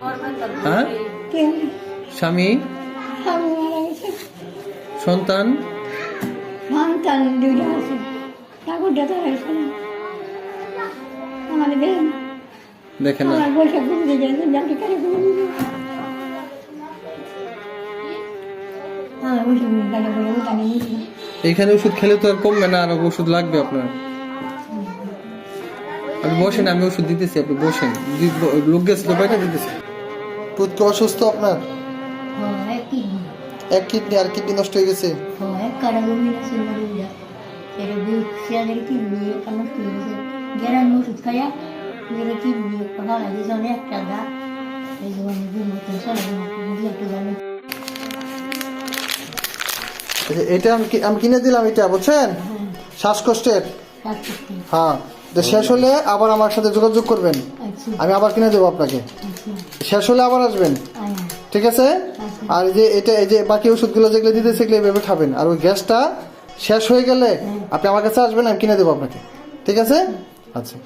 হ্যাঁ, স্বামী, সন্তান, সন্তান দুইটা আছে, ঠাকুরটা তো হয়েছে না। আমাদের দেখেন না, আমার বৈশাখ বুঝতে গেছে যাকে কারে আমার বৈশাখ গাড়ি করে উঠানে নিয়েছি। এইখানে ওষুধ খেলে তো আর কমবে না, আর ওষুধ লাগবে আপনার। আপনি বসেন, আমি ওষুধ দিতেছি, আপনি বসেন। লোক গেছে তো বাইরে দিতেছি। পুত কি অসুস্থ আপনার? এক কিডনি, আর কিডনি নষ্ট হয়ে গেছে। এটা আমি কিনে দিলাম, এটা বুঝছেন, শ্বাসকষ্টের। হ্যাঁ, তো শেষ হলে আবার আমার সাথে যোগাযোগ করবেন, আমি আবার কিনে দেবো আপনাকে। শেষ হলে আবার আসবেন, ঠিক আছে? আর এই যে বাকি ওষুধগুলো যেগুলো দিতে সেগুলো এইভাবে খাবেন। আর ওই গ্যাসটা শেষ হয়ে গেলে আপনি আমার কাছে আসবেন, আমি কিনে দেবো আপনাকে, ঠিক আছে? আচ্ছা।